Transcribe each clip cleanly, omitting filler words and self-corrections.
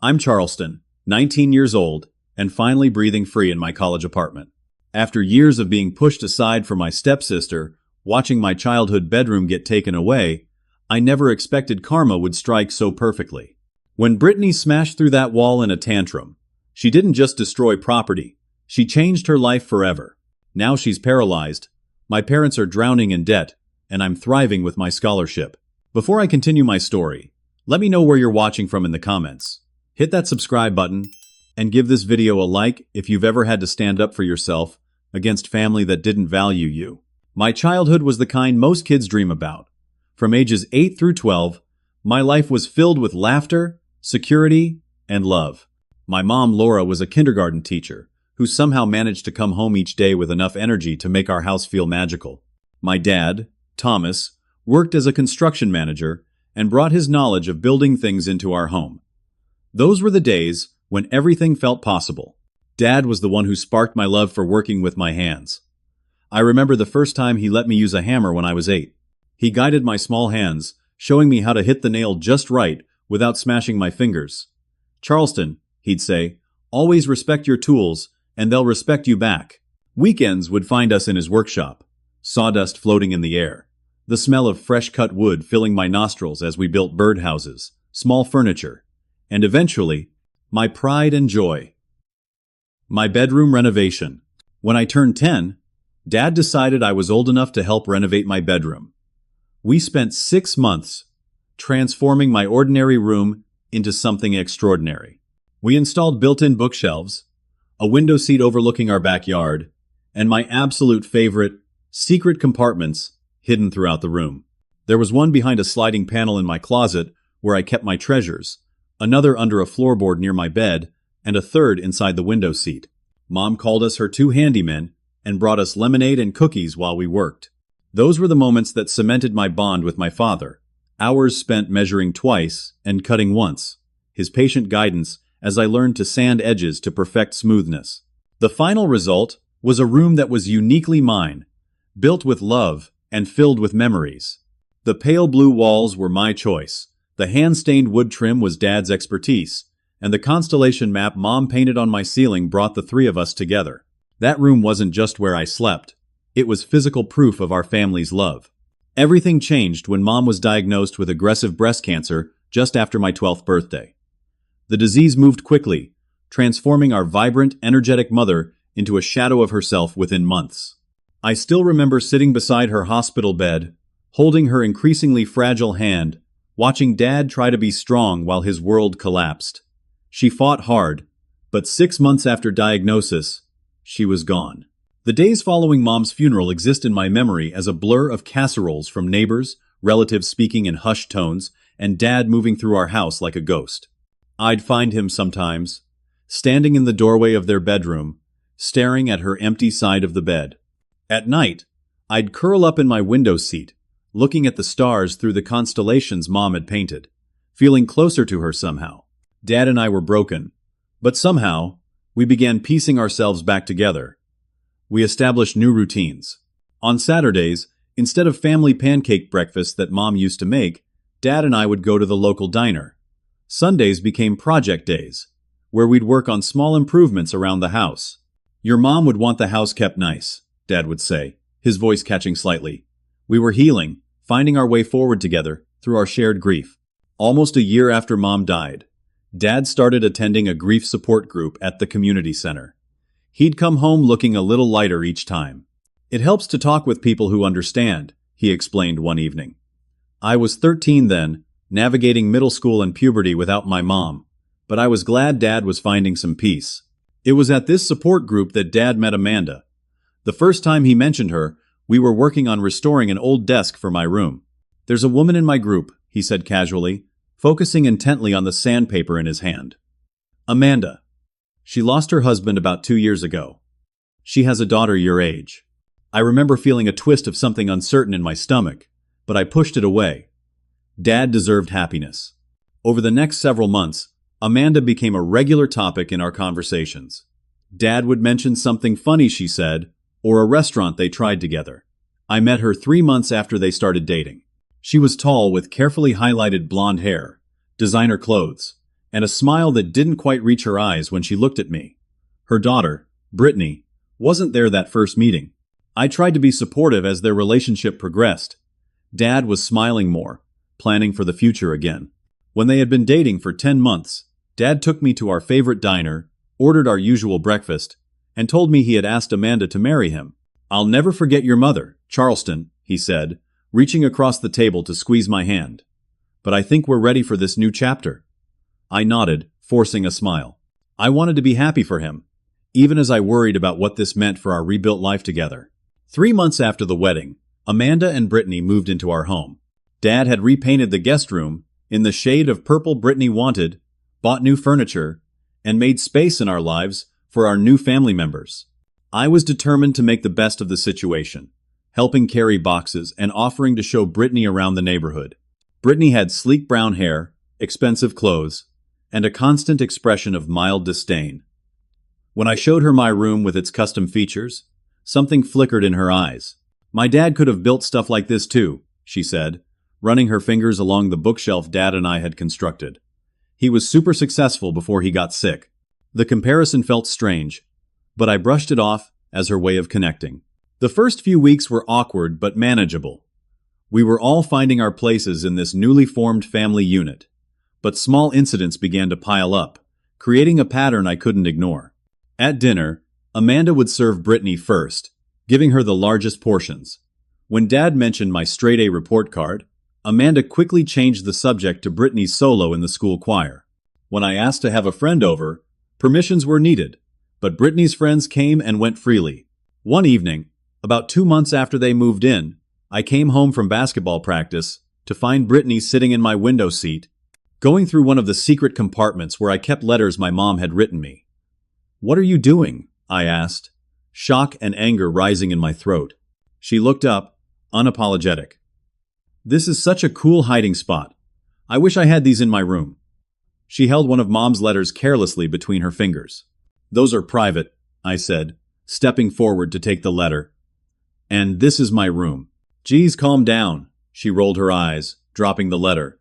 I'm Charleston, 19 years old, and finally breathing free in my college apartment. After years of being pushed aside for my stepsister, watching my childhood bedroom get taken away, I never expected karma would strike so perfectly. When Brittany smashed through that wall in a tantrum, she didn't just destroy property, she changed her life forever. Now she's paralyzed, my parents are drowning in debt, and I'm thriving with my scholarship. Before I continue my story, let me know where you're watching from in the comments. Hit that subscribe button, and give this video a like if you've ever had to stand up for yourself against family that didn't value you. My childhood was the kind most kids dream about. From ages 8 through 12, my life was filled with laughter, security, and love. My mom, Laura, was a kindergarten teacher who somehow managed to come home each day with enough energy to make our house feel magical. My dad, Thomas, worked as a construction manager and brought his knowledge of building things into our home. Those were the days when everything felt possible. Dad was the one who sparked my love for working with my hands. I remember the first time he let me use a hammer when I was 8. He guided my small hands, showing me how to hit the nail just right without smashing my fingers. "Charleston," he'd say, "always respect your tools, and they'll respect you back." Weekends would find us in his workshop, sawdust floating in the air, the smell of fresh-cut wood filling my nostrils as we built birdhouses, small furniture, and eventually, my pride and joy. My bedroom renovation. When I turned 10, Dad decided I was old enough to help renovate my bedroom. We spent 6 months transforming my ordinary room into something extraordinary. We installed built-in bookshelves, a window seat overlooking our backyard, and my absolute favorite, secret compartments hidden throughout the room. There was one behind a sliding panel in my closet where I kept my treasures, another under a floorboard near my bed, and a third inside the window seat. Mom called us her 2 handymen and brought us lemonade and cookies while we worked. Those were the moments that cemented my bond with my father, hours spent measuring twice and cutting once, his patient guidance as I learned to sand edges to perfect smoothness. The final result was a room that was uniquely mine, built with love and filled with memories. The pale blue walls were my choice. The hand-stained wood trim was Dad's expertise, and the constellation map Mom painted on my ceiling brought the 3 of us together. That room wasn't just where I slept. It was physical proof of our family's love. Everything changed when Mom was diagnosed with aggressive breast cancer just after my 12th birthday. The disease moved quickly, transforming our vibrant, energetic mother into a shadow of herself within months. I still remember sitting beside her hospital bed, holding her increasingly fragile hand, watching Dad try to be strong while his world collapsed. She fought hard, but 6 months after diagnosis, she was gone. The days following Mom's funeral exist in my memory as a blur of casseroles from neighbors, relatives speaking in hushed tones, and Dad moving through our house like a ghost. I'd find him sometimes, standing in the doorway of their bedroom, staring at her empty side of the bed. At night, I'd curl up in my window seat, looking at the stars through the constellations Mom had painted, feeling closer to her somehow. Dad and I were broken, but somehow, we began piecing ourselves back together. We established new routines. On Saturdays, instead of family pancake breakfast that Mom used to make, Dad and I would go to the local diner. Sundays became project days, where we'd work on small improvements around the house. "Your mom would want the house kept nice," Dad would say, his voice catching slightly. We were healing, finding our way forward together through our shared grief. Almost a year after Mom died, Dad started attending a grief support group at the community center. He'd come home looking a little lighter each time. "It helps to talk with people who understand," he explained one evening. I was 13 then, navigating middle school and puberty without my mom, but I was glad Dad was finding some peace. It was at this support group that Dad met Amanda. The first time he mentioned her, we were working on restoring an old desk for my room. "There's a woman in my group," he said casually, focusing intently on the sandpaper in his hand. "Amanda. She lost her husband about 2 years ago. She has a daughter your age." I remember feeling a twist of something uncertain in my stomach, but I pushed it away. Dad deserved happiness. Over the next several months, Amanda became a regular topic in our conversations. Dad would mention something funny she said, or a restaurant they tried together. I met her 3 months after they started dating. She was tall with carefully highlighted blonde hair, designer clothes, and a smile that didn't quite reach her eyes when she looked at me. Her daughter, Brittany, wasn't there that first meeting. I tried to be supportive as their relationship progressed. Dad was smiling more, planning for the future again. When they had been dating for 10 months, Dad took me to our favorite diner, ordered our usual breakfast, and told me he had asked Amanda to marry him. "I'll never forget your mother, Charleston," he said, reaching across the table to squeeze my hand. "But I think we're ready for this new chapter." I nodded, forcing a smile. I wanted to be happy for him, even as I worried about what this meant for our rebuilt life together. 3 months after the wedding, Amanda and Brittany moved into our home. Dad had repainted the guest room in the shade of purple Brittany wanted, bought new furniture, and made space in our lives for our new family members. I was determined to make the best of the situation, helping carry boxes and offering to show Brittany around the neighborhood. Brittany had sleek brown hair, expensive clothes, and a constant expression of mild disdain. When I showed her my room with its custom features, something flickered in her eyes. "My dad could have built stuff like this too," she said, running her fingers along the bookshelf Dad and I had constructed. "He was super successful before he got sick." The comparison felt strange, but I brushed it off as her way of connecting. The first few weeks were awkward but manageable. We were all finding our places in this newly formed family unit, but small incidents began to pile up, creating a pattern I couldn't ignore. At dinner, Amanda would serve Brittany first, giving her the largest portions. When Dad mentioned my straight-A report card, Amanda quickly changed the subject to Brittany's solo in the school choir. When I asked to have a friend over, permissions were needed, but Brittany's friends came and went freely. One evening, about 2 months after they moved in, I came home from basketball practice to find Brittany sitting in my window seat, going through one of the secret compartments where I kept letters my mom had written me. "What are you doing?" I asked, shock and anger rising in my throat. She looked up, unapologetic. "This is such a cool hiding spot. I wish I had these in my room." She held one of Mom's letters carelessly between her fingers. "Those are private," I said, stepping forward to take the letter. "And this is my room." "Geez, calm down," she rolled her eyes, dropping the letter.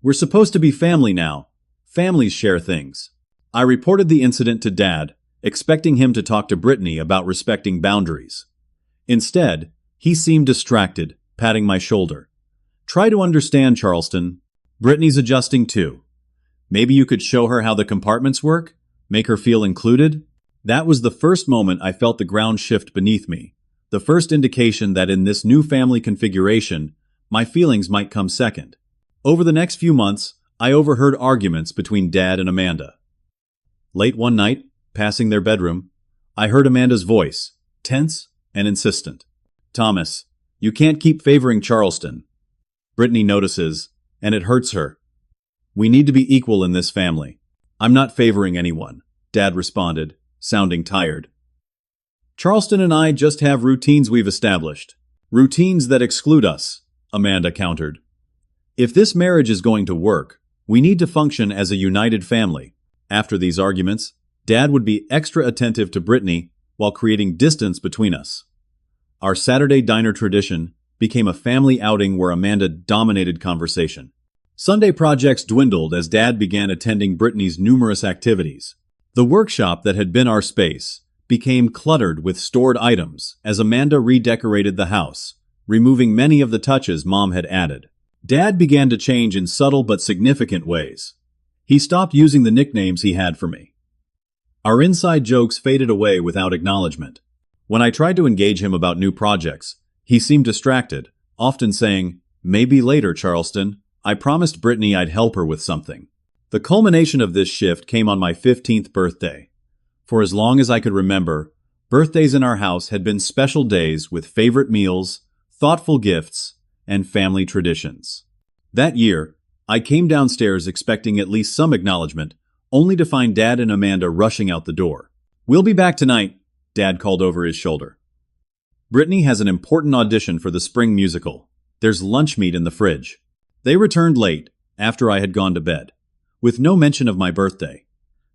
"We're supposed to be family now. Families share things." I reported the incident to Dad, expecting him to talk to Brittany about respecting boundaries. Instead, he seemed distracted, patting my shoulder. "Try to understand, Charleston. Brittany's adjusting too. Maybe you could show her how the compartments work? Make her feel included?" That was the first moment I felt the ground shift beneath me, the first indication that in this new family configuration, my feelings might come second. Over the next few months, I overheard arguments between Dad and Amanda. Late one night, passing their bedroom, I heard Amanda's voice, tense and insistent. "Thomas, you can't keep favoring Charleston. Brittany notices, and it hurts her. We need to be equal in this family." "I'm not favoring anyone," Dad responded, sounding tired. "Charleston and I just have routines we've established. Routines that exclude us," Amanda countered. "If this marriage is going to work, we need to function as a united family." After these arguments, Dad would be extra attentive to Brittany while creating distance between us. Our Saturday diner tradition became a family outing where Amanda dominated conversation. Sunday projects dwindled as Dad began attending Brittany's numerous activities. The workshop that had been our space became cluttered with stored items as Amanda redecorated the house, removing many of the touches Mom had added. Dad began to change in subtle but significant ways. He stopped using the nicknames he had for me. Our inside jokes faded away without acknowledgement. When I tried to engage him about new projects, he seemed distracted, often saying, "Maybe later, Charleston. I promised Brittany I'd help her with something." The culmination of this shift came on my 15th birthday. For as long as I could remember, birthdays in our house had been special days with favorite meals, thoughtful gifts, and family traditions. That year, I came downstairs expecting at least some acknowledgement, only to find Dad and Amanda rushing out the door. "We'll be back tonight," Dad called over his shoulder. "Brittany has an important audition for the spring musical. There's lunch meat in the fridge." They returned late, after I had gone to bed, with no mention of my birthday.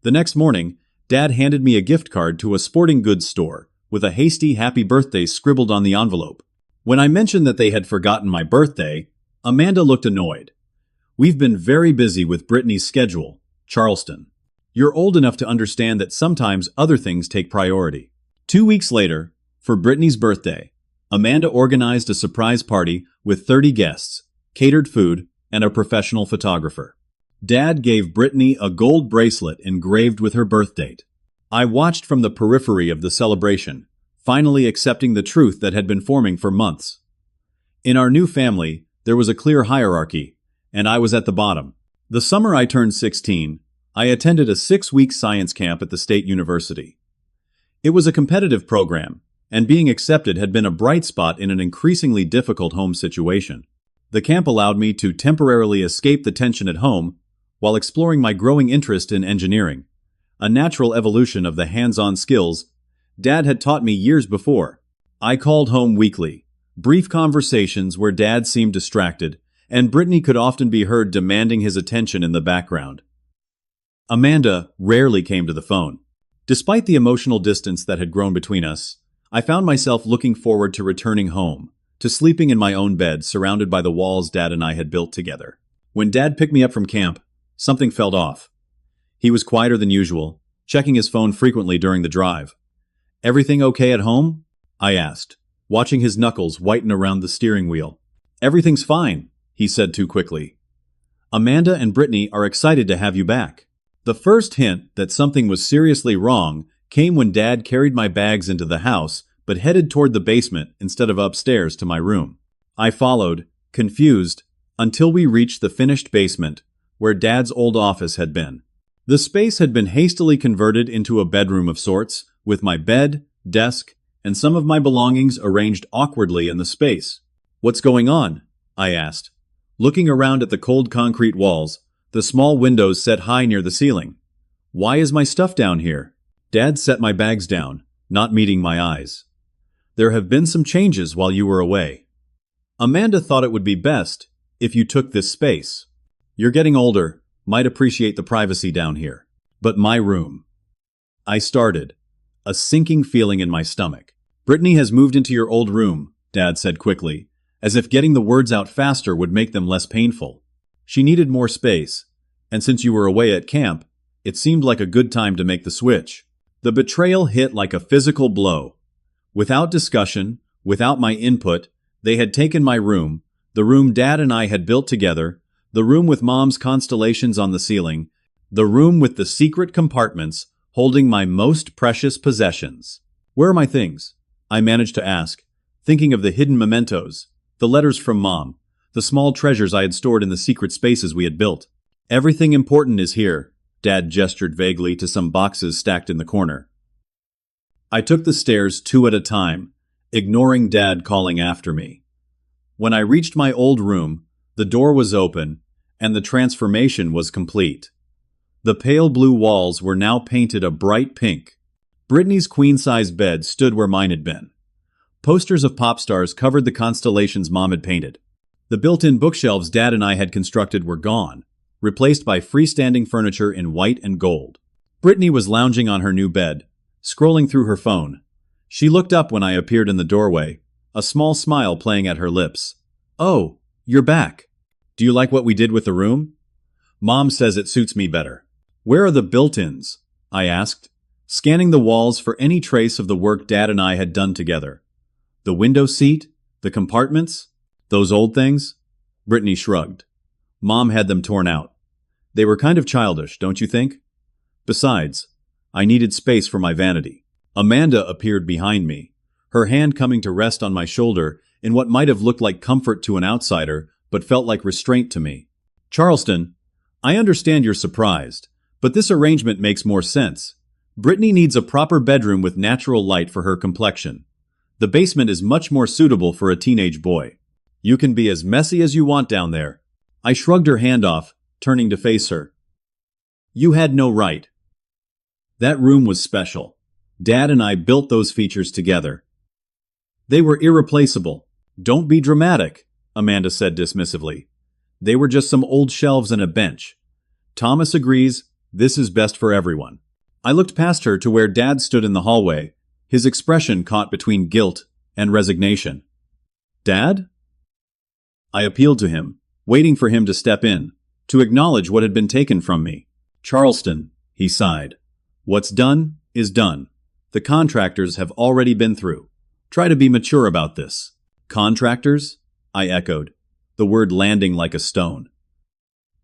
The next morning, Dad handed me a gift card to a sporting goods store, with a hasty happy birthday scribbled on the envelope. When I mentioned that they had forgotten my birthday, Amanda looked annoyed. "We've been very busy with Brittany's schedule," Charleston. You're old enough to understand that sometimes other things take priority. 2 weeks later, for Brittany's birthday, Amanda organized a surprise party with 30 guests, catered food, and a professional photographer. Dad gave Brittany a gold bracelet engraved with her birth date. I watched from the periphery of the celebration, finally accepting the truth that had been forming for months. In our new family, there was a clear hierarchy, and I was at the bottom. The summer I turned 16, I attended a 6-week science camp at the state university. It was a competitive program, and being accepted had been a bright spot in an increasingly difficult home situation. The camp allowed me to temporarily escape the tension at home while exploring my growing interest in engineering, a natural evolution of the hands-on skills Dad had taught me years before. I called home weekly, brief conversations where Dad seemed distracted, and Brittany could often be heard demanding his attention in the background. Amanda rarely came to the phone. Despite the emotional distance that had grown between us, I found myself looking forward to returning home, to sleeping in my own bed surrounded by the walls Dad and I had built together. When Dad picked me up from camp, something felt off. He was quieter than usual, checking his phone frequently during the drive. "Everything okay at home?" I asked, watching his knuckles whiten around the steering wheel. "Everything's fine," he said too quickly. "Amanda and Brittany are excited to have you back." The first hint that something was seriously wrong came when Dad carried my bags into the house but headed toward the basement instead of upstairs to my room. I followed, confused, until we reached the finished basement where Dad's old office had been. The space had been hastily converted into a bedroom of sorts, with my bed, desk, and some of my belongings arranged awkwardly in the space. "What's going on?" I asked, looking around at the cold concrete walls, the small windows set high near the ceiling. "Why is my stuff down here?" Dad set my bags down, not meeting my eyes. "There have been some changes while you were away. Amanda thought it would be best if you took this space. You're getting older, might appreciate the privacy down here. But my room." I started, a sinking feeling in my stomach. "Brittany has moved into your old room," Dad said quickly, as if getting the words out faster would make them less painful. "She needed more space, and since you were away at camp, it seemed like a good time to make the switch." The betrayal hit like a physical blow. Without discussion, without my input, they had taken my room, the room Dad and I had built together, the room with Mom's constellations on the ceiling, the room with the secret compartments holding my most precious possessions. "Where are my things?" I managed to ask, thinking of the hidden mementos, the letters from Mom, the small treasures I had stored in the secret spaces we had built. "Everything important is here," Dad gestured vaguely to some boxes stacked in the corner. I took the stairs 2 at a time, ignoring Dad calling after me. When I reached my old room, the door was open, and the transformation was complete. The pale blue walls were now painted a bright pink. Brittany's queen-size bed stood where mine had been. Posters of pop stars covered the constellations Mom had painted. The built-in bookshelves Dad and I had constructed were gone, replaced by freestanding furniture in white and gold. Brittany was lounging on her new bed, scrolling through her phone. She looked up when I appeared in the doorway, a small smile playing at her lips. "Oh, you're back. Do you like what we did with the room?" "Mom says it suits me better." "Where are the built-ins?" I asked, scanning the walls for any trace of the work Dad and I had done together. "The window seat? The compartments? Those old things?" Brittany shrugged. "Mom had them torn out. They were kind of childish, don't you think? Besides, I needed space for my vanity." Amanda appeared behind me, her hand coming to rest on my shoulder in what might have looked like comfort to an outsider, but felt like restraint to me. "Charleston, I understand you're surprised, but this arrangement makes more sense. Brittany needs a proper bedroom with natural light for her complexion. The basement is much more suitable for a teenage boy. You can be as messy as you want down there." I shrugged her hand off, turning to face her. "You had no right. That room was special. Dad and I built those features together. They were irreplaceable." "Don't be dramatic," Amanda said dismissively. "They were just some old shelves and a bench. Thomas agrees, this is best for everyone." I looked past her to where Dad stood in the hallway, his expression caught between guilt and resignation. "Dad?" I appealed to him, waiting for him to step in, to acknowledge what had been taken from me. Charleston, he sighed. What's done is done. The contractors have already been through. Try to be mature about this. Contractors? I echoed, the word landing like a stone.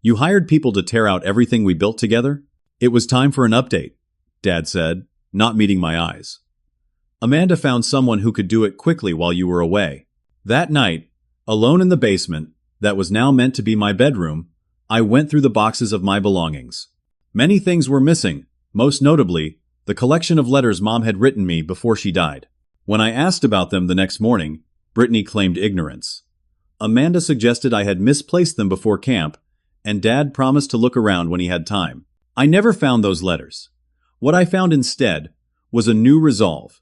You hired people to tear out everything we built together? It was time for an update, Dad said, not meeting my eyes. Amanda found someone who could do it quickly while you were away. That night, alone in the basement, that was now meant to be my bedroom, I went through the boxes of my belongings. Many things were missing, most notably, the collection of letters Mom had written me before she died. When I asked about them the next morning, Brittany claimed ignorance. Amanda suggested I had misplaced them before camp, and Dad promised to look around when he had time. I never found those letters. What I found instead was a new resolve,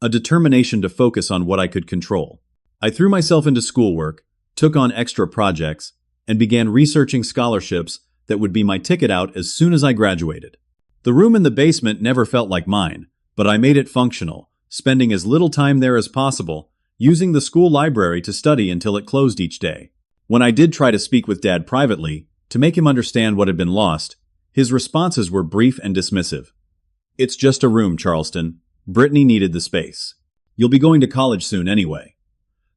a determination to focus on what I could control. I threw myself into schoolwork, took on extra projects, and began researching scholarships that would be my ticket out as soon as I graduated. The room in the basement never felt like mine, but I made it functional, spending as little time there as possible, using the school library to study until it closed each day. When I did try to speak with Dad privately, to make him understand what had been lost, his responses were brief and dismissive. It's just a room, Charleston. Brittany needed the space. You'll be going to college soon anyway.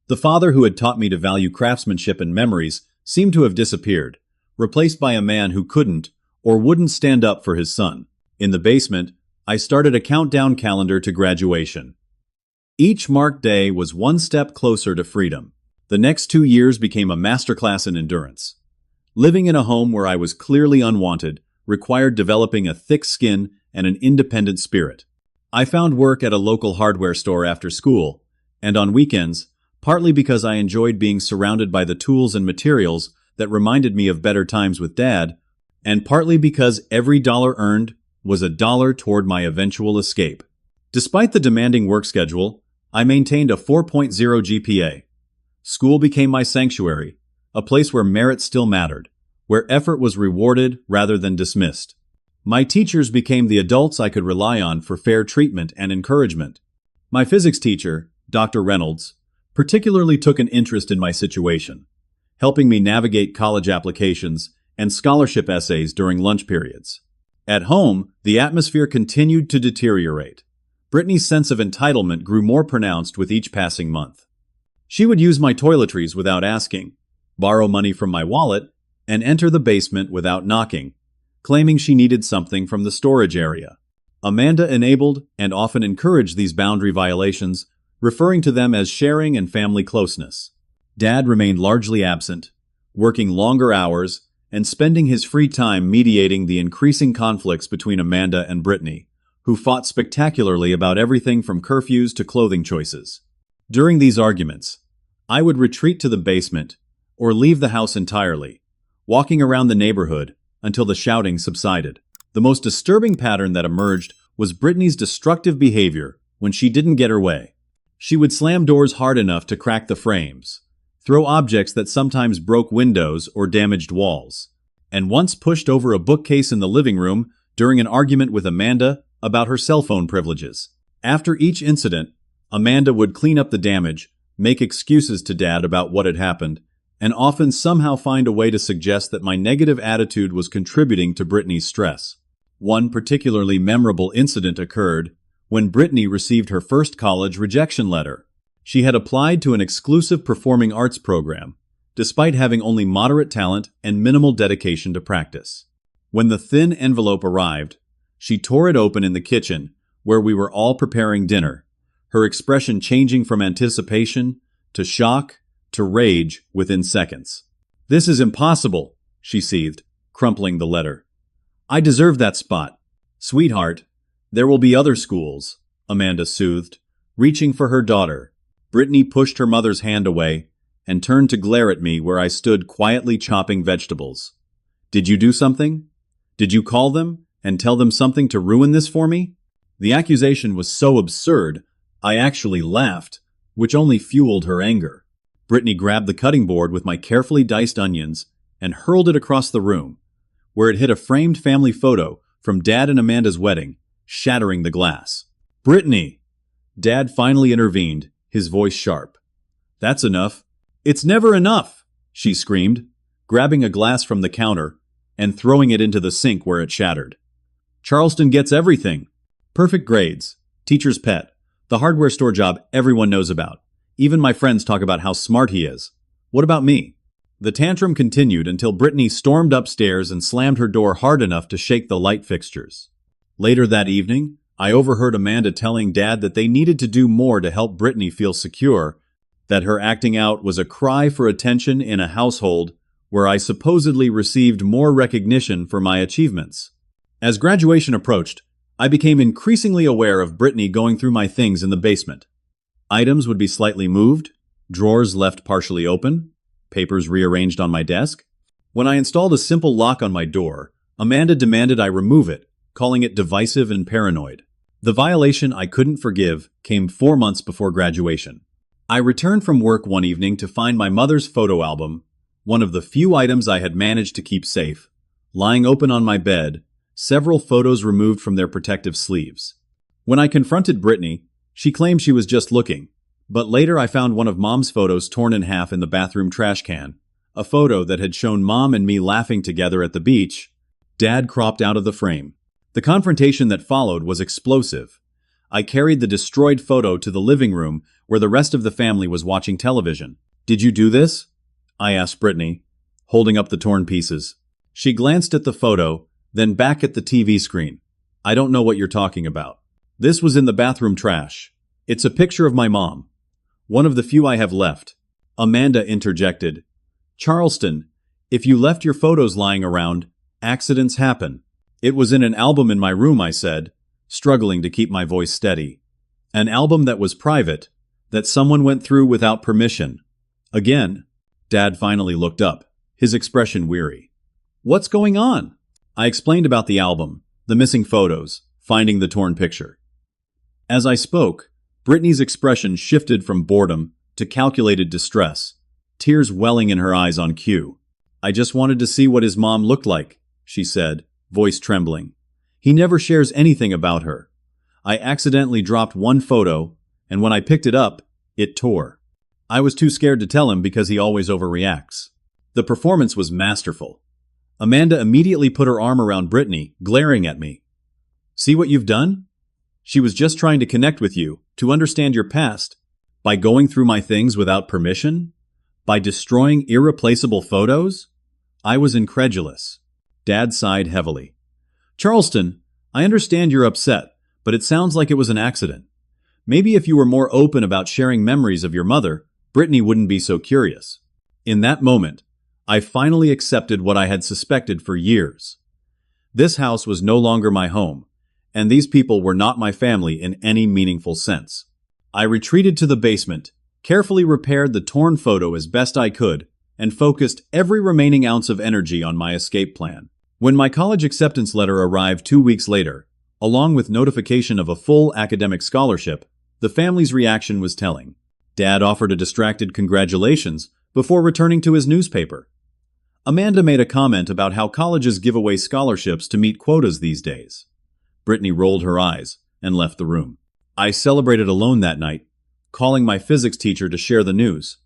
The father who had taught me to value craftsmanship and memories seemed to have disappeared, replaced by a man who couldn't or wouldn't stand up for his son. In the basement, I started a countdown calendar to graduation. Each marked day was one step closer to freedom. The next 2 years became a masterclass in endurance. Living in a home where I was clearly unwanted required developing a thick skin and an independent spirit. I found work at a local hardware store after school, and on weekends, partly because I enjoyed being surrounded by the tools and materials that reminded me of better times with Dad, and partly because every dollar earned was a dollar toward my eventual escape. Despite the demanding work schedule, I maintained a 4.0 GPA. School became my sanctuary, a place where merit still mattered, where effort was rewarded rather than dismissed. My teachers became the adults I could rely on for fair treatment and encouragement. My physics teacher, Dr. Reynolds, particularly took an interest in my situation, helping me navigate college applications and scholarship essays during lunch periods. At home, the atmosphere continued to deteriorate. Brittany's sense of entitlement grew more pronounced with each passing month. She would use my toiletries without asking, borrow money from my wallet, and enter the basement without knocking, claiming she needed something from the storage area. Amanda enabled and often encouraged these boundary violations, referring to them as sharing and family closeness. Dad remained largely absent, working longer hours and spending his free time mediating the increasing conflicts between Amanda and Brittany, who fought spectacularly about everything from curfews to clothing choices. During these arguments, I would retreat to the basement or leave the house entirely, walking around the neighborhood until the shouting subsided. The most disturbing pattern that emerged was Brittany's destructive behavior when she didn't get her way. She would slam doors hard enough to crack the frames, throw objects that sometimes broke windows or damaged walls, and once pushed over a bookcase in the living room during an argument with Amanda about her cell phone privileges. After each incident, Amanda would clean up the damage, make excuses to Dad about what had happened, and often somehow find a way to suggest that my negative attitude was contributing to Brittany's stress. One particularly memorable incident occurred when Brittany received her first college rejection letter. She had applied to an exclusive performing arts program, despite having only moderate talent and minimal dedication to practice. When the thin envelope arrived, she tore it open in the kitchen, where we were all preparing dinner, her expression changing from anticipation to shock to rage within seconds. "This is impossible," she seethed, crumpling the letter. "I deserve that spot." "Sweetheart, there will be other schools," Amanda soothed, reaching for her daughter. Brittany pushed her mother's hand away and turned to glare at me where I stood quietly chopping vegetables. "Did you do something? Did you call them and tell them something to ruin this for me?" The accusation was so absurd, I actually laughed, which only fueled her anger. Brittany grabbed the cutting board with my carefully diced onions and hurled it across the room, where it hit a framed family photo from Dad and Amanda's wedding, shattering the glass. "Brittany!" Dad finally intervened, his voice sharp. "That's enough." "It's never enough!" she screamed, grabbing a glass from the counter and throwing it into the sink where it shattered. Charleston gets everything. Perfect grades, teacher's pet, the hardware store job everyone knows about. Even my friends talk about how smart he is. What about me? The tantrum continued until Brittany stormed upstairs and slammed her door hard enough to shake the light fixtures. Later that evening, I overheard Amanda telling Dad that they needed to do more to help Brittany feel secure, that her acting out was a cry for attention in a household where I supposedly received more recognition for my achievements. As graduation approached, I became increasingly aware of Brittany going through my things in the basement. Items would be slightly moved, drawers left partially open, papers rearranged on my desk. When I installed a simple lock on my door, Amanda demanded I remove it, calling it divisive and paranoid. The violation I couldn't forgive came 4 months before graduation. I returned from work one evening to find my mother's photo album, one of the few items I had managed to keep safe, lying open on my bed, several photos removed from their protective sleeves. When I confronted Brittany, she claimed she was just looking, but later I found one of Mom's photos torn in half in the bathroom trash can, a photo that had shown Mom and me laughing together at the beach, Dad cropped out of the frame. The confrontation that followed was explosive. I carried the destroyed photo to the living room where the rest of the family was watching television. "Did you do this?" I asked Brittany, holding up the torn pieces. She glanced at the photo, then back at the TV screen. "I don't know what you're talking about. This was in the bathroom trash. It's a picture of my mom. One of the few I have left." Amanda interjected. "Charleston, if you left your photos lying around, accidents happen." "It was in an album in my room," I said, struggling to keep my voice steady. "An album that was private, that someone went through without permission." Again, Dad finally looked up, his expression weary. "What's going on?" I explained about the album, the missing photos, finding the torn picture. As I spoke, Brittany's expression shifted from boredom to calculated distress, tears welling in her eyes on cue. "I just wanted to see what his mom looked like," she said, voice trembling. "He never shares anything about her. I accidentally dropped one photo, and when I picked it up, it tore. I was too scared to tell him because he always overreacts." The performance was masterful. Amanda immediately put her arm around Brittany, glaring at me. "See what you've done? She was just trying to connect with you, to understand your past. By going through my things without permission? By destroying irreplaceable photos?" I was incredulous. Dad sighed heavily. "Charleston, I understand you're upset, but it sounds like it was an accident. Maybe if you were more open about sharing memories of your mother, Brittany wouldn't be so curious." In that moment, I finally accepted what I had suspected for years. This house was no longer my home, and these people were not my family in any meaningful sense. I retreated to the basement, carefully repaired the torn photo as best I could, and focused every remaining ounce of energy on my escape plan. When my college acceptance letter arrived 2 weeks later, along with notification of a full academic scholarship, the family's reaction was telling. Dad offered a distracted congratulations before returning to his newspaper. Amanda made a comment about how colleges give away scholarships to meet quotas these days. Brittany rolled her eyes and left the room. I celebrated alone that night, calling my physics teacher to share the news,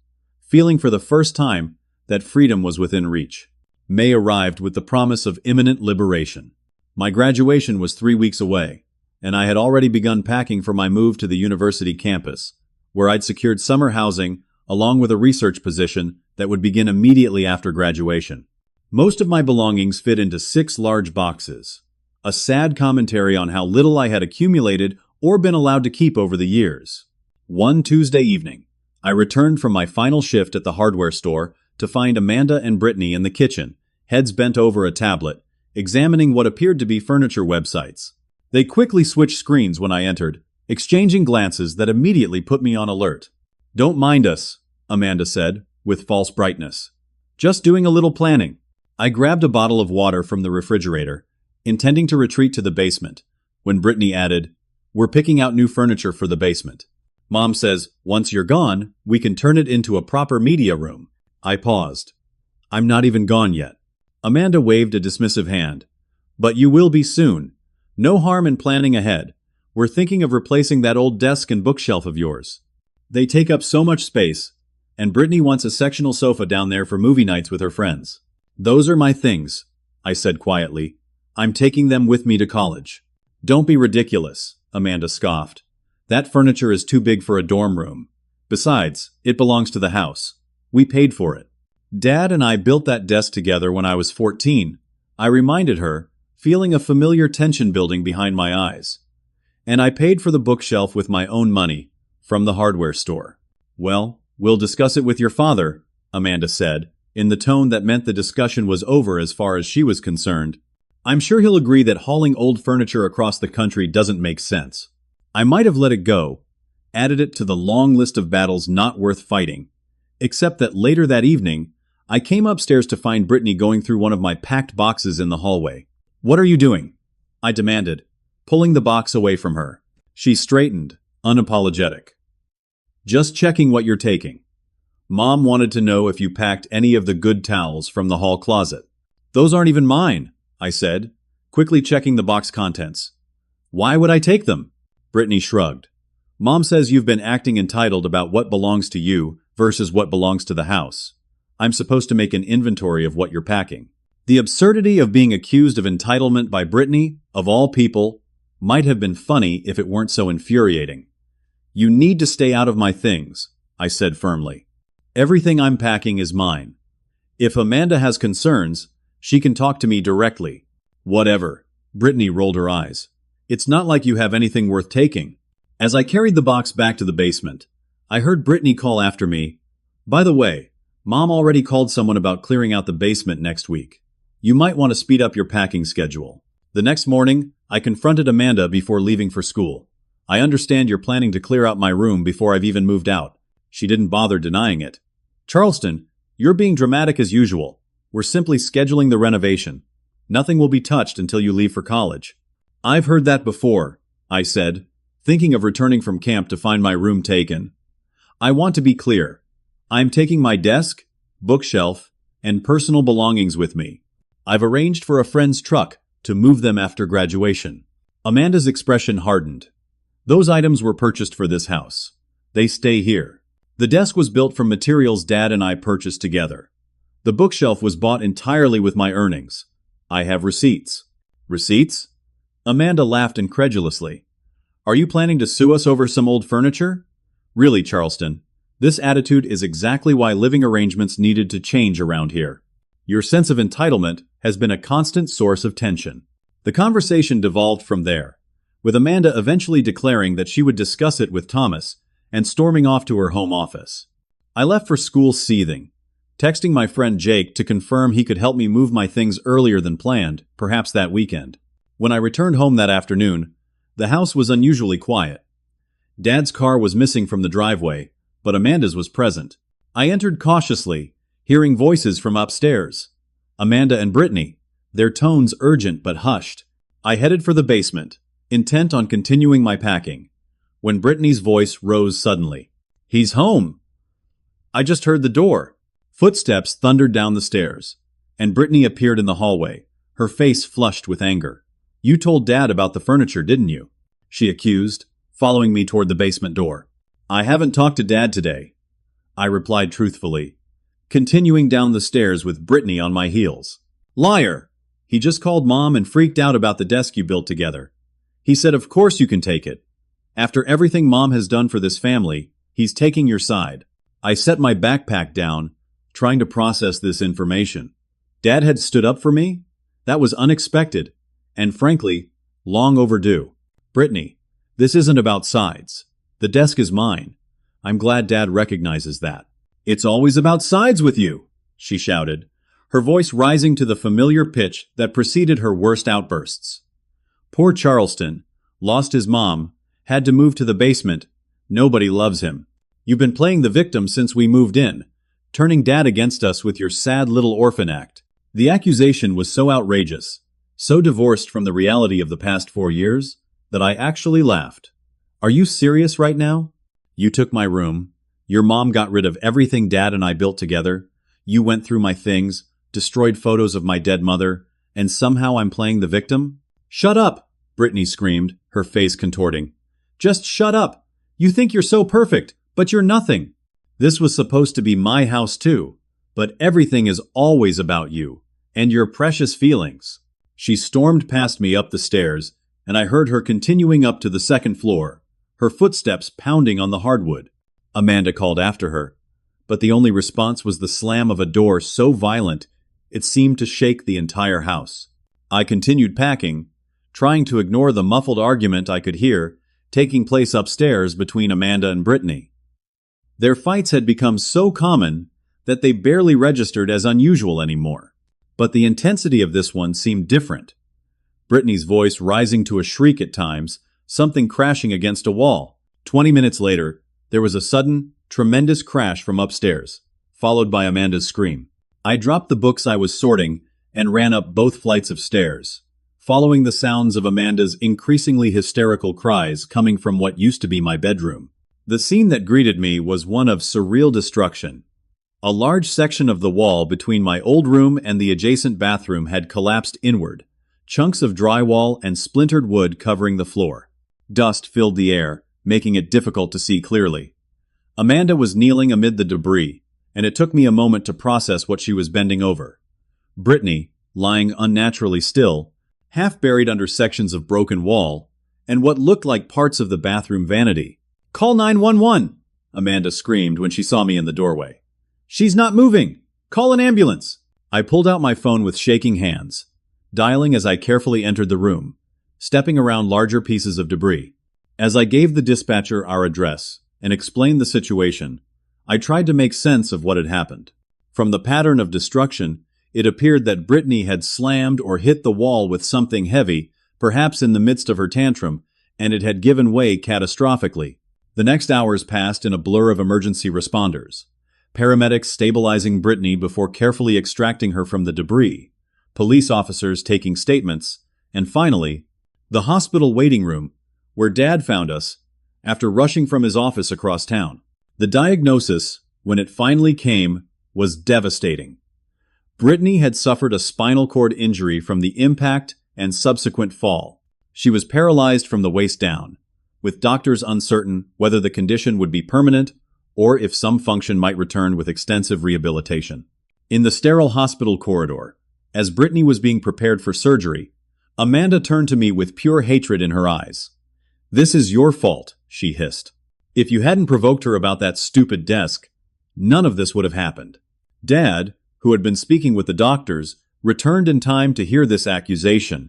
feeling for the first time that freedom was within reach. May arrived with the promise of imminent liberation. My graduation was 3 weeks away, and I had already begun packing for my move to the university campus, where I'd secured summer housing along with a research position that would begin immediately after graduation. Most of my belongings fit into 6 large boxes, a sad commentary on how little I had accumulated or been allowed to keep over the years. One Tuesday evening, I returned from my final shift at the hardware store to find Amanda and Brittany in the kitchen, heads bent over a tablet, examining what appeared to be furniture websites. They quickly switched screens when I entered, exchanging glances that immediately put me on alert. "Don't mind us," Amanda said, with false brightness. "Just doing a little planning." I grabbed a bottle of water from the refrigerator, intending to retreat to the basement, when Brittany added, "We're picking out new furniture for the basement. Mom says, once you're gone, we can turn it into a proper media room." I paused. "I'm not even gone yet." Amanda waved a dismissive hand. "But you will be soon. No harm in planning ahead. We're thinking of replacing that old desk and bookshelf of yours. They take up so much space, and Brittany wants a sectional sofa down there for movie nights with her friends." "Those are my things," I said quietly. I'm taking them with me to college. Don't be ridiculous, Amanda scoffed. That furniture is too big for a dorm room. Besides, it belongs to the house. We paid for it. Dad and I built that desk together when I was 14, I reminded her, feeling a familiar tension building behind my eyes. And I paid for the bookshelf with my own money, from the hardware store. Well, we'll discuss it with your father, Amanda said, in the tone that meant the discussion was over as far as she was concerned. I'm sure he'll agree that hauling old furniture across the country doesn't make sense. I might have let it go, added it to the long list of battles not worth fighting, except that later that evening, I came upstairs to find Brittany going through one of my packed boxes in the hallway. What are you doing? I demanded, pulling the box away from her. She straightened, unapologetic. Just checking what you're taking. Mom wanted to know if you packed any of the good towels from the hall closet. Those aren't even mine, I said, quickly checking the box contents. Why would I take them? Brittany shrugged. Mom says you've been acting entitled about what belongs to you versus what belongs to the house. I'm supposed to make an inventory of what you're packing. The absurdity of being accused of entitlement by Brittany, of all people, might have been funny if it weren't so infuriating. You need to stay out of my things, I said firmly. Everything I'm packing is mine. If Amanda has concerns, she can talk to me directly. Whatever. Brittany rolled her eyes. It's not like you have anything worth taking. As I carried the box back to the basement, I heard Brittany call after me. By the way, Mom already called someone about clearing out the basement next week. You might want to speed up your packing schedule. The next morning, I confronted Amanda before leaving for school. I understand you're planning to clear out my room before I've even moved out. She didn't bother denying it. Charleston, you're being dramatic as usual. We're simply scheduling the renovation. Nothing will be touched until you leave for college. I've heard that before, I said, thinking of returning from camp to find my room taken. I want to be clear. I'm taking my desk, bookshelf, and personal belongings with me. I've arranged for a friend's truck to move them after graduation. Amanda's expression hardened. Those items were purchased for this house. They stay here. The desk was built from materials Dad and I purchased together. The bookshelf was bought entirely with my earnings. I have receipts. Receipts? Amanda laughed incredulously. Are you planning to sue us over some old furniture? Really, Charleston. This attitude is exactly why living arrangements needed to change around here. Your sense of entitlement has been a constant source of tension. The conversation devolved from there, with Amanda eventually declaring that she would discuss it with Thomas and storming off to her home office. I left for school seething, texting my friend Jake to confirm he could help me move my things earlier than planned, perhaps that weekend. When I returned home that afternoon, the house was unusually quiet. Dad's car was missing from the driveway, but Amanda's was present. I entered cautiously, hearing voices from upstairs. Amanda and Brittany, their tones urgent but hushed. I headed for the basement, intent on continuing my packing, when Brittany's voice rose suddenly. He's home! I just heard the door. Footsteps thundered down the stairs, and Brittany appeared in the hallway, her face flushed with anger. You told Dad about the furniture, didn't you? She accused, following me toward the basement door. I haven't talked to Dad today, I replied truthfully, continuing down the stairs with Brittany on my heels. Liar! He just called Mom and freaked out about the desk you built together. He said of course you can take it. After everything Mom has done for this family, he's taking your side. I set my backpack down, trying to process this information. Dad had stood up for me? That was unexpected, and frankly, long overdue. Brittany, this isn't about sides. The desk is mine. I'm glad Dad recognizes that. It's always about sides with you, she shouted, her voice rising to the familiar pitch that preceded her worst outbursts. Poor Charleston, lost his mom, had to move to the basement. Nobody loves him. You've been playing the victim since we moved in, turning Dad against us with your sad little orphan act. The accusation was so outrageous, so divorced from the reality of the past 4 years, that I actually laughed. Are you serious right now? You took my room. Your mom got rid of everything Dad and I built together. You went through my things, destroyed photos of my dead mother, and somehow I'm playing the victim? Shut up! Brittany screamed, her face contorting. Just shut up! You think you're so perfect, but you're nothing. This was supposed to be my house too, but everything is always about you, And your precious feelings. She stormed past me up the stairs, and I heard her continuing up to the second floor, her footsteps pounding on the hardwood. Amanda called after her, but the only response was the slam of a door so violent it seemed to shake the entire house. I continued packing, trying to ignore the muffled argument I could hear taking place upstairs between Amanda and Brittany. Their fights had become so common that they barely registered as unusual anymore. But the intensity of this one seemed different. Brittany's voice rising to a shriek at times, something crashing against a wall. 20 minutes later, there was a sudden, tremendous crash from upstairs, followed by Amanda's scream. I dropped the books I was sorting and ran up both flights of stairs, following the sounds of Amanda's increasingly hysterical cries coming from what used to be my bedroom. The scene that greeted me was one of surreal destruction. A large section of the wall between my old room and the adjacent bathroom had collapsed inward, chunks of drywall and splintered wood covering the floor. Dust filled the air, making it difficult to see clearly. Amanda was kneeling amid the debris, and it took me a moment to process what she was bending over. Brittany, lying unnaturally still, half buried under sections of broken wall, and what looked like parts of the bathroom vanity. "Call 911!" Amanda screamed when she saw me in the doorway. "She's not moving! Call an ambulance!" I pulled out my phone with shaking hands, dialing as I carefully entered the room, stepping around larger pieces of debris. As I gave the dispatcher our address and explained the situation, I tried to make sense of what had happened. From the pattern of destruction, it appeared that Brittany had slammed or hit the wall with something heavy, perhaps in the midst of her tantrum, and it had given way catastrophically. The next hours passed in a blur of emergency responders. Paramedics stabilizing Brittany before carefully extracting her from the debris, police officers taking statements, and finally, the hospital waiting room, where Dad found us, after rushing from his office across town. The diagnosis, when it finally came, was devastating. Brittany had suffered a spinal cord injury from the impact and subsequent fall. She was paralyzed from the waist down, with doctors uncertain whether the condition would be permanent or if some function might return with extensive rehabilitation. In the sterile hospital corridor, as Brittany was being prepared for surgery, Amanda turned to me with pure hatred in her eyes. "This is your fault," she hissed. "If you hadn't provoked her about that stupid desk, none of this would have happened." Dad, who had been speaking with the doctors, returned in time to hear this accusation.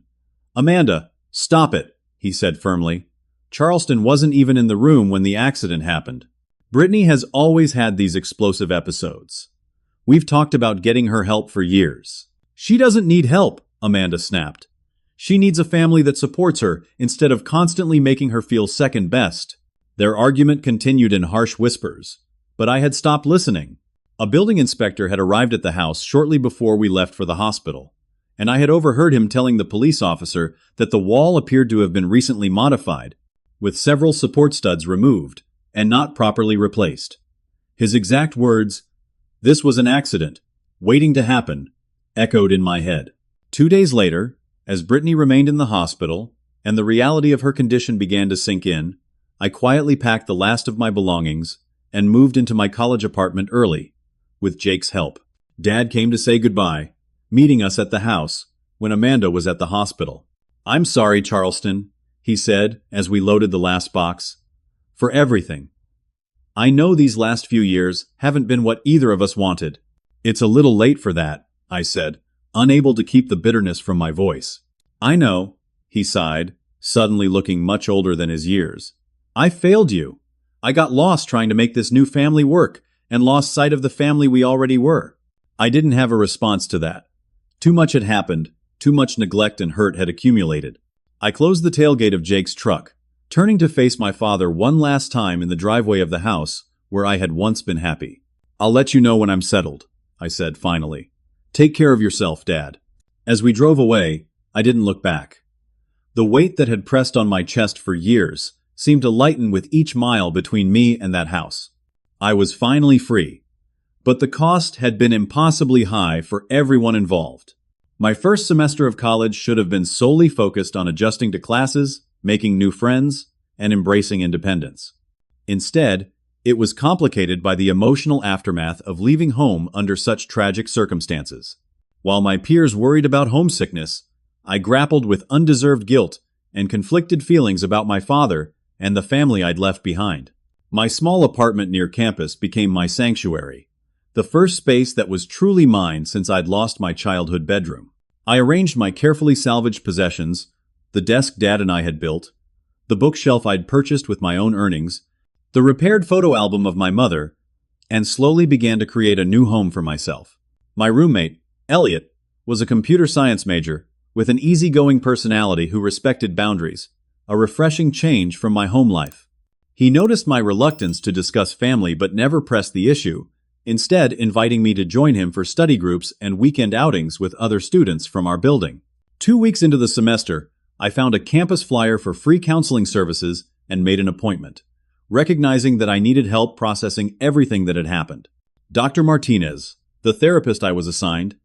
"Amanda, stop it," he said firmly. "Charleston wasn't even in the room when the accident happened." Brittany has always had these explosive episodes. We've talked about getting her help for years. "She doesn't need help," Amanda snapped. "She needs a family that supports her instead of constantly making her feel second best." Their argument continued in harsh whispers, but I had stopped listening. A building inspector had arrived at the house shortly before we left for the hospital, and I had overheard him telling the police officer that the wall appeared to have been recently modified, with several support studs removed and not properly replaced. His exact words, "This was an accident, waiting to happen," echoed in my head. 2 days later, as Brittany remained in the hospital and the reality of her condition began to sink in, I quietly packed the last of my belongings and moved into my college apartment early, with Jake's help. Dad came to say goodbye, meeting us at the house when Amanda was at the hospital. "I'm sorry, Charleston," he said as we loaded the last box, "for everything. I know these last few years haven't been what either of us wanted." "It's a little late for that," I said, unable to keep the bitterness from my voice. "I know," he sighed, suddenly looking much older than his years. "I failed you. I got lost trying to make this new family work and lost sight of the family we already were." I didn't have a response to that. Too much had happened, too much neglect and hurt had accumulated. I closed the tailgate of Jake's truck, turning to face my father one last time in the driveway of the house where I had once been happy. "I'll let you know when I'm settled," I said finally. "Take care of yourself, Dad." As we drove away, I didn't look back. The weight that had pressed on my chest for years seemed to lighten with each mile between me and that house. I was finally free. But the cost had been impossibly high for everyone involved. My first semester of college should have been solely focused on adjusting to classes, making new friends, and embracing independence. Instead, it was complicated by the emotional aftermath of leaving home under such tragic circumstances. While my peers worried about homesickness, I grappled with undeserved guilt and conflicted feelings about my father and the family I'd left behind. My small apartment near campus became my sanctuary, the first space that was truly mine since I'd lost my childhood bedroom. I arranged my carefully salvaged possessions, the desk Dad and I had built, the bookshelf I'd purchased with my own earnings, the repaired photo album of my mother, and slowly began to create a new home for myself. My roommate, Elliot, was a computer science major with an easygoing personality who respected boundaries, a refreshing change from my home life. He noticed my reluctance to discuss family but never pressed the issue, instead inviting me to join him for study groups and weekend outings with other students from our building. 2 weeks into the semester, I found a campus flyer for free counseling services and made an appointment, recognizing that I needed help processing everything that had happened. Dr. Martinez, the therapist I was assigned,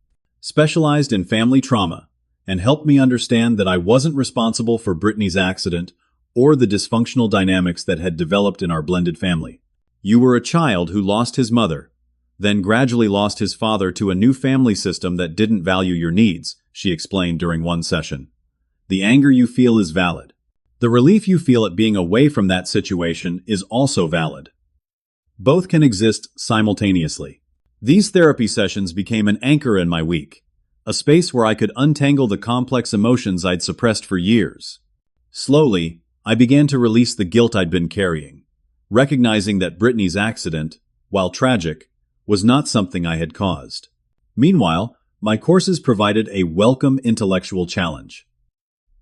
specialized in family trauma and helped me understand that I wasn't responsible for Brittany's accident or the dysfunctional dynamics that had developed in our blended family. You were a child who lost his mother, then gradually lost his father to a new family system that didn't value your needs, she explained during one session. The anger you feel is valid. The relief you feel at being away from that situation is also valid. Both can exist simultaneously. These therapy sessions became an anchor in my week, a space where I could untangle the complex emotions I'd suppressed for years. Slowly, I began to release the guilt I'd been carrying, recognizing that Brittany's accident, while tragic, was not something I had caused. Meanwhile, my courses provided a welcome intellectual challenge.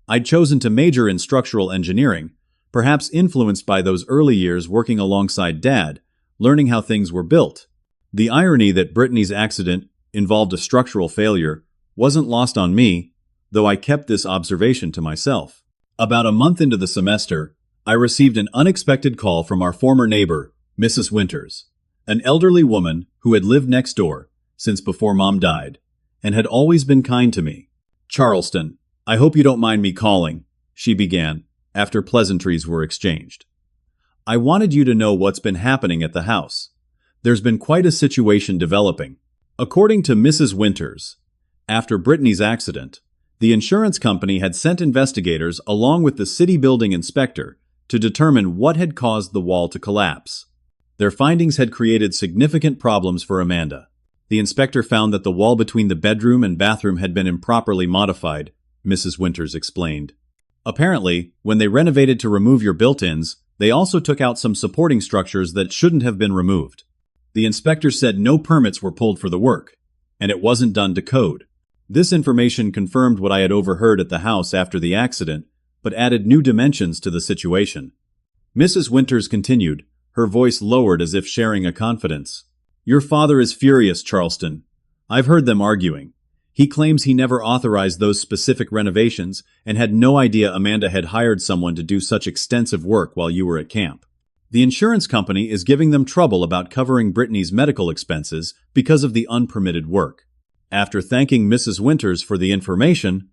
I'd chosen to major in structural engineering, perhaps influenced by those early years working alongside Dad, learning how things were built. The irony that Brittany's accident involved a structural failure wasn't lost on me, though I kept this observation to myself. About a month into the semester, I received an unexpected call from our former neighbor, Mrs. Winters, an elderly woman who had lived next door since before Mom died and had always been kind to me. "Charleston, I hope you don't mind me calling," she began, after pleasantries were exchanged. "I wanted you to know what's been happening at the house. There's been quite a situation developing." According to Mrs. Winters, after Brittany's accident, the insurance company had sent investigators along with the city building inspector to determine what had caused the wall to collapse. Their findings had created significant problems for Amanda. The inspector found that the wall between the bedroom and bathroom had been improperly modified, Mrs. Winters explained. Apparently, when they renovated to remove your built-ins, they also took out some supporting structures that shouldn't have been removed. The inspector said no permits were pulled for the work, and it wasn't done to code. This information confirmed what I had overheard at the house after the accident, but added new dimensions to the situation. Mrs. Winters continued, her voice lowered as if sharing a confidence. "Your father is furious, Charleston. I've heard them arguing. He claims he never authorized those specific renovations and had no idea Amanda had hired someone to do such extensive work while you were at camp. The insurance company is giving them trouble about covering Brittany's medical expenses because of the unpermitted work." After thanking Mrs. Winters for the information,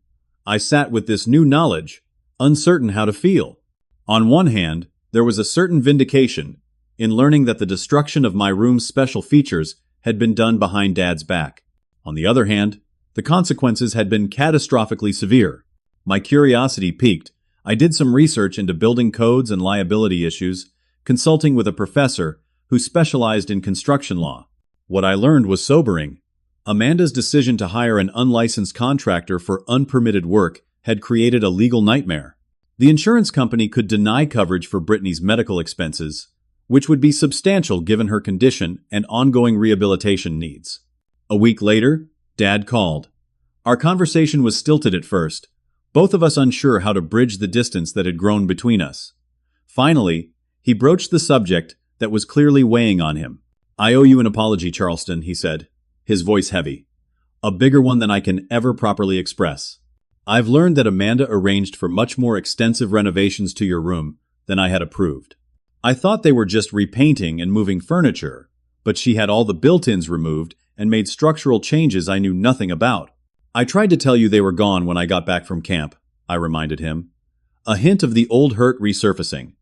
I sat with this new knowledge, uncertain how to feel. On one hand, there was a certain vindication in learning that the destruction of my room's special features had been done behind Dad's back. On the other hand, the consequences had been catastrophically severe. My curiosity piqued. I did some research into building codes and liability issues, consulting with a professor who specialized in construction law. What I learned was sobering. Amanda's decision to hire an unlicensed contractor for unpermitted work had created a legal nightmare. The insurance company could deny coverage for Brittany's medical expenses, which would be substantial given her condition and ongoing rehabilitation needs. A week later, Dad called. Our conversation was stilted at first, both of us unsure how to bridge the distance that had grown between us. Finally, he broached the subject that was clearly weighing on him. "I owe you an apology, Charleston," he said, his voice heavy. "A bigger one than I can ever properly express. I've learned that Amanda arranged for much more extensive renovations to your room than I had approved. I thought they were just repainting and moving furniture, but she had all the built-ins removed and made structural changes I knew nothing about. I tried to tell you they were gone when I got back from camp," I reminded him. "A hint of the old hurt resurfacing.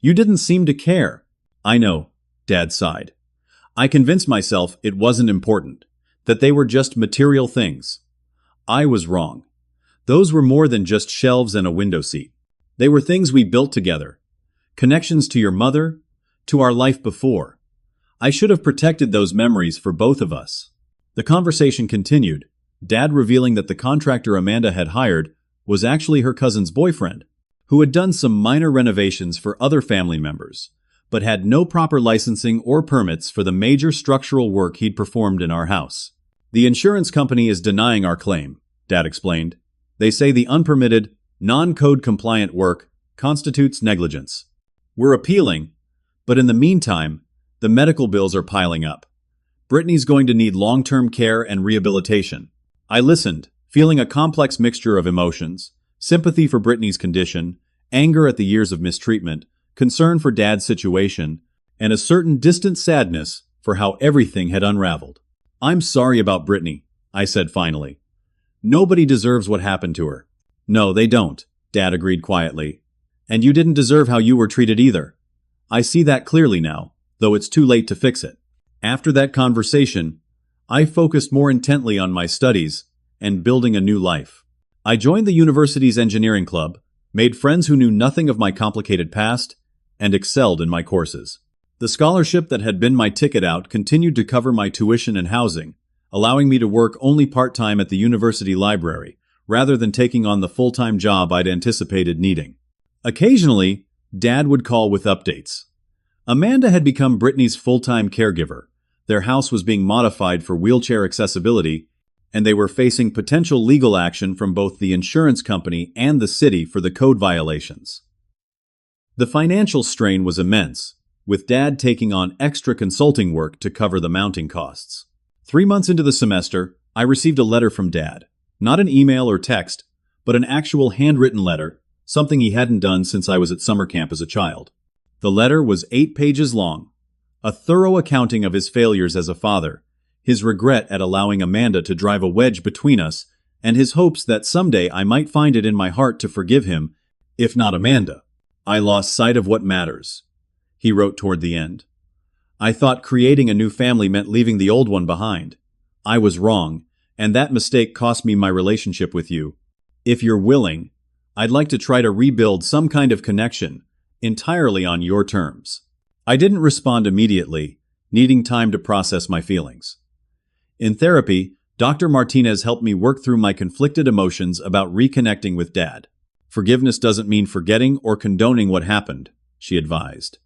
You didn't seem to care." "I know," Dad sighed. "I convinced myself it wasn't important, that they were just material things. I was wrong. Those were more than just shelves and a window seat. They were things we built together. Connections to your mother, to our life before. I should have protected those memories for both of us. The conversation continued, Dad revealing that the contractor Amanda had hired was actually her cousin's boyfriend, who had done some minor renovations for other family members, but had no proper licensing or permits for the major structural work he'd performed in our house. The insurance company is denying our claim, Dad explained. They say the unpermitted, non-code compliant work constitutes negligence. We're appealing, but in the meantime, the medical bills are piling up. Brittany's going to need long-term care and rehabilitation. I listened, feeling a complex mixture of emotions, sympathy for Brittany's condition, anger at the years of mistreatment, concern for Dad's situation, and a certain distant sadness for how everything had unraveled. I'm sorry about Brittany, I said finally. Nobody deserves what happened to her. No, they don't, Dad agreed quietly. And you didn't deserve how you were treated either. I see that clearly now, though it's too late to fix it. After that conversation, I focused more intently on my studies and building a new life. I joined the university's engineering club, made friends who knew nothing of my complicated past, and excelled in my courses. The scholarship that had been my ticket out continued to cover my tuition and housing, allowing me to work only part-time at the university library, rather than taking on the full-time job I'd anticipated needing. Occasionally, Dad would call with updates. Amanda had become Brittany's full-time caregiver. Their house was being modified for wheelchair accessibility, and they were facing potential legal action from both the insurance company and the city for the code violations. The financial strain was immense, with Dad taking on extra consulting work to cover the mounting costs. 3 months into the semester, I received a letter from Dad. Not an email or text, but an actual handwritten letter, something he hadn't done since I was at summer camp as a child. The letter was 8 pages long, a thorough accounting of his failures as a father, his regret at allowing Amanda to drive a wedge between us, and his hopes that someday I might find it in my heart to forgive him, if not Amanda. I lost sight of what matters, he wrote toward the end. I thought creating a new family meant leaving the old one behind. I was wrong, and that mistake cost me my relationship with you. If you're willing, I'd like to try to rebuild some kind of connection, entirely on your terms. I didn't respond immediately, needing time to process my feelings. In therapy, Dr. Martinez helped me work through my conflicted emotions about reconnecting with Dad. Forgiveness doesn't mean forgetting or condoning what happened, she advised.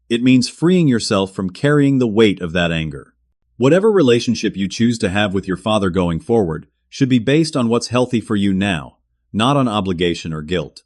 It means freeing yourself from carrying the weight of that anger. Whatever relationship you choose to have with your father going forward should be based on what's healthy for you now, not on obligation or guilt.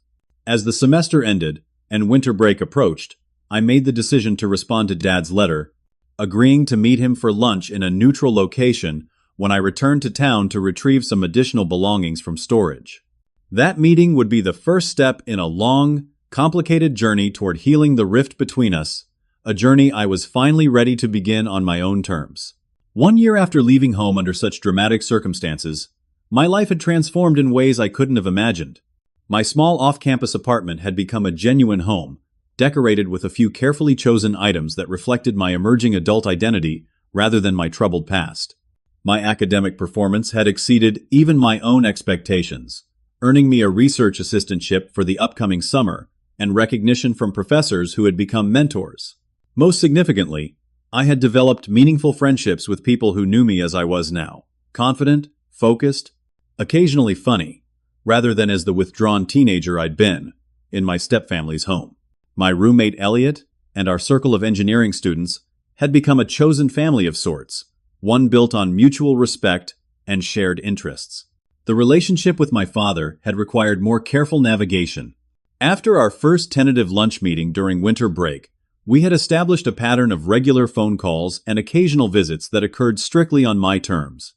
As the semester ended and winter break approached, I made the decision to respond to Dad's letter, agreeing to meet him for lunch in a neutral location when I returned to town to retrieve some additional belongings from storage. That meeting would be the first step in a long, complicated journey toward healing the rift between us, a journey I was finally ready to begin on my own terms. 1 year after leaving home under such dramatic circumstances, my life had transformed in ways I couldn't have imagined. My small off-campus apartment had become a genuine home, decorated with a few carefully chosen items that reflected my emerging adult identity rather than my troubled past. My academic performance had exceeded even my own expectations, earning me a research assistantship for the upcoming summer and recognition from professors who had become mentors. Most significantly, I had developed meaningful friendships with people who knew me as I was now, confident, focused, occasionally funny, rather than as the withdrawn teenager I'd been in my stepfamily's home. My roommate Elliot and our circle of engineering students had become a chosen family of sorts, one built on mutual respect and shared interests. The relationship with my father had required more careful navigation. After our first tentative lunch meeting during winter break, we had established a pattern of regular phone calls and occasional visits that occurred strictly on my terms.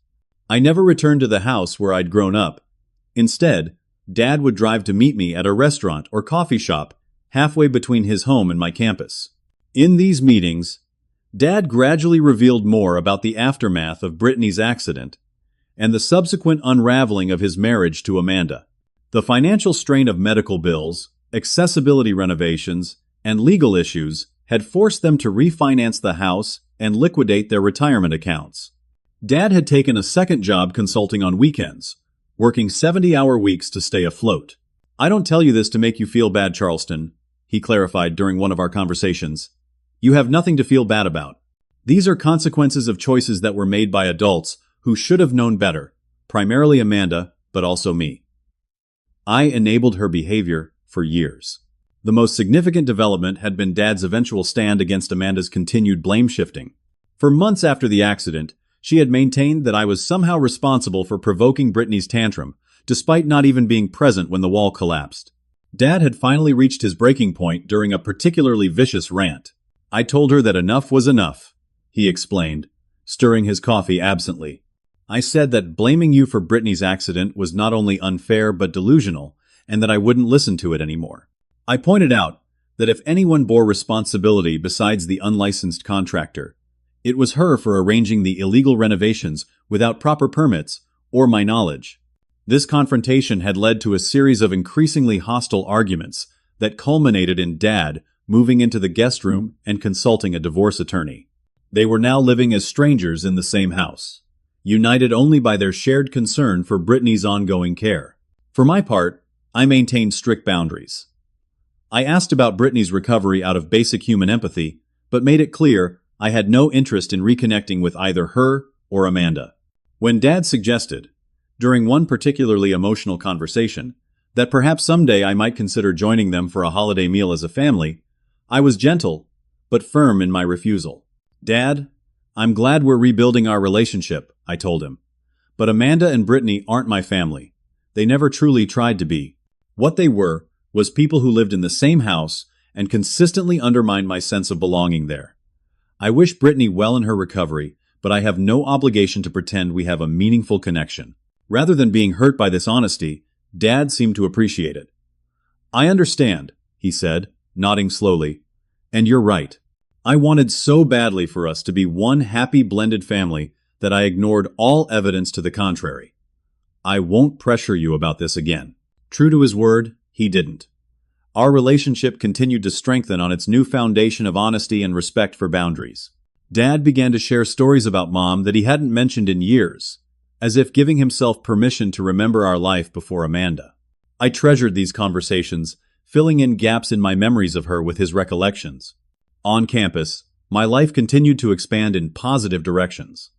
I never returned to the house where I'd grown up. Instead, Dad would drive to meet me at a restaurant or coffee shop halfway between his home and my campus. In these meetings, Dad gradually revealed more about the aftermath of Brittany's accident and the subsequent unraveling of his marriage to Amanda. The financial strain of medical bills, accessibility renovations, and legal issues had forced them to refinance the house and liquidate their retirement accounts. Dad had taken a second job consulting on weekends, working 70-hour weeks to stay afloat. I don't tell you this to make you feel bad, Charleston, he clarified during one of our conversations. You have nothing to feel bad about. These are consequences of choices that were made by adults who should have known better, primarily Amanda, but also me. I enabled her behavior for years. The most significant development had been Dad's eventual stand against Amanda's continued blame shifting. For months after the accident, she had maintained that I was somehow responsible for provoking Brittany's tantrum, despite not even being present when the wall collapsed. Dad had finally reached his breaking point during a particularly vicious rant. I told her that enough was enough, he explained, stirring his coffee absently. I said that blaming you for Brittany's accident was not only unfair but delusional, and that I wouldn't listen to it anymore. I pointed out that if anyone bore responsibility besides the unlicensed contractor, it was her for arranging the illegal renovations without proper permits or my knowledge. This confrontation had led to a series of increasingly hostile arguments that culminated in Dad moving into the guest room and consulting a divorce attorney. They were now living as strangers in the same house, united only by their shared concern for Brittany's ongoing care. For my part, I maintained strict boundaries. I asked about Brittany's recovery out of basic human empathy, but made it clear I had no interest in reconnecting with either her or Amanda. When Dad suggested, during one particularly emotional conversation, that perhaps someday I might consider joining them for a holiday meal as a family, I was gentle, but firm in my refusal. Dad, I'm glad we're rebuilding our relationship, I told him. But Amanda and Brittany aren't my family. They never truly tried to be. What they were was people who lived in the same house and consistently undermined my sense of belonging there. I wish Brittany well in her recovery, but I have no obligation to pretend we have a meaningful connection. Rather than being hurt by this honesty, Dad seemed to appreciate it. I understand, he said, nodding slowly. And you're right. I wanted so badly for us to be one happy blended family that I ignored all evidence to the contrary. I won't pressure you about this again. True to his word, he didn't. Our relationship continued to strengthen on its new foundation of honesty and respect for boundaries. Dad began to share stories about Mom that he hadn't mentioned in years, as if giving himself permission to remember our life before Amanda. I treasured these conversations, filling in gaps in my memories of her with his recollections. On campus, my life continued to expand in positive directions.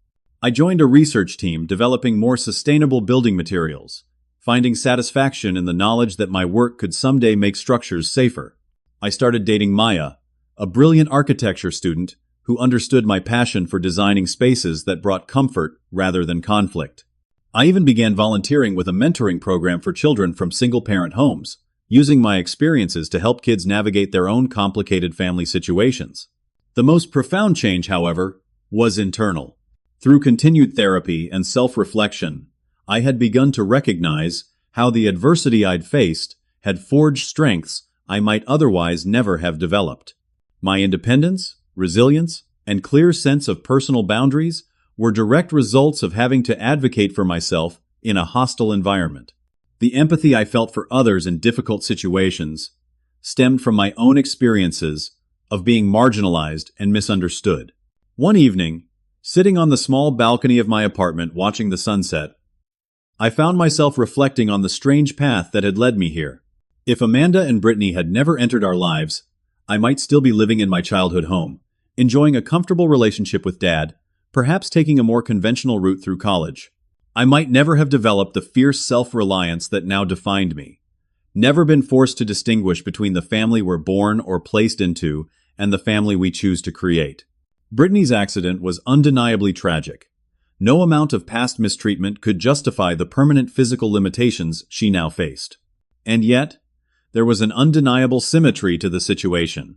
I joined a research team developing more sustainable building materials, finding satisfaction in the knowledge that my work could someday make structures safer. I started dating Maya, a brilliant architecture student who understood my passion for designing spaces that brought comfort rather than conflict. I even began volunteering with a mentoring program for children from single-parent homes, using my experiences to help kids navigate their own complicated family situations. The most profound change, however, was internal. Through continued therapy and self-reflection, I had begun to recognize how the adversity I'd faced had forged strengths I might otherwise never have developed. My independence, resilience, and clear sense of personal boundaries were direct results of having to advocate for myself in a hostile environment. The empathy I felt for others in difficult situations stemmed from my own experiences of being marginalized and misunderstood. One evening, sitting on the small balcony of my apartment watching the sunset, I found myself reflecting on the strange path that had led me here. If Amanda and Brittany had never entered our lives, I might still be living in my childhood home, enjoying a comfortable relationship with Dad, perhaps taking a more conventional route through college. I might never have developed the fierce self-reliance that now defined me, never been forced to distinguish between the family we're born or placed into and the family we choose to create. Brittany's accident was undeniably tragic. No amount of past mistreatment could justify the permanent physical limitations she now faced. And yet, there was an undeniable symmetry to the situation.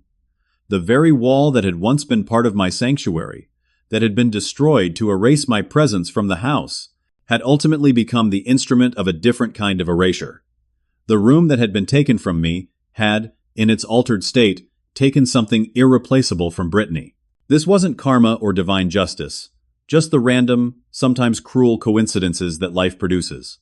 The very wall that had once been part of my sanctuary, that had been destroyed to erase my presence from the house, had ultimately become the instrument of a different kind of erasure. The room that had been taken from me had, in its altered state, taken something irreplaceable from Brittany. This wasn't karma or divine justice, just the random, sometimes cruel coincidences that life produces.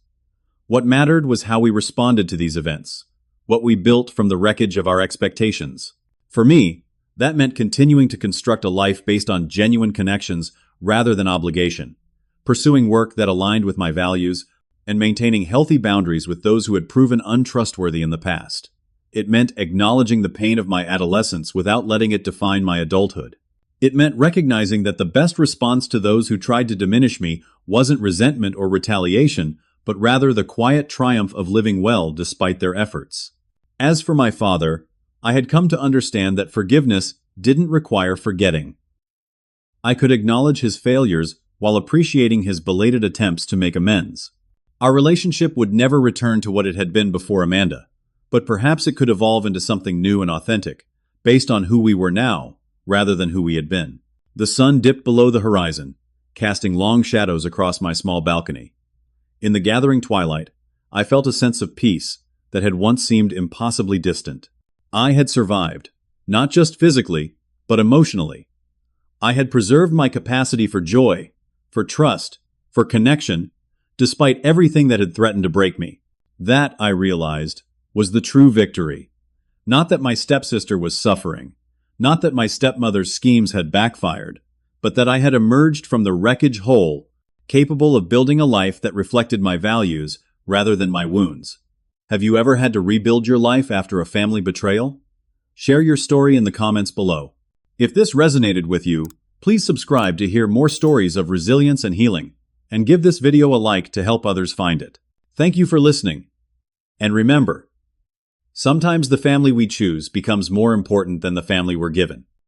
What mattered was how we responded to these events, what we built from the wreckage of our expectations. For me, that meant continuing to construct a life based on genuine connections rather than obligation, pursuing work that aligned with my values, and maintaining healthy boundaries with those who had proven untrustworthy in the past. It meant acknowledging the pain of my adolescence without letting it define my adulthood. It meant recognizing that the best response to those who tried to diminish me wasn't resentment or retaliation, but rather the quiet triumph of living well despite their efforts. As for my father, I had come to understand that forgiveness didn't require forgetting. I could acknowledge his failures while appreciating his belated attempts to make amends. Our relationship would never return to what it had been before Amanda, but perhaps it could evolve into something new and authentic, based on who we were now, rather than who we had been. The sun dipped below the horizon, casting long shadows across my small balcony. In the gathering twilight, I felt a sense of peace that had once seemed impossibly distant. I had survived, not just physically, but emotionally. I had preserved my capacity for joy, for trust, for connection, despite everything that had threatened to break me. That, I realized, was the true victory. Not that my stepsister was suffering, not that my stepmother's schemes had backfired, but that I had emerged from the wreckage whole, capable of building a life that reflected my values rather than my wounds. Have you ever had to rebuild your life after a family betrayal? Share your story in the comments below. If this resonated with you, please subscribe to hear more stories of resilience and healing, and give this video a like to help others find it. Thank you for listening. And remember, sometimes the family we choose becomes more important than the family we're given.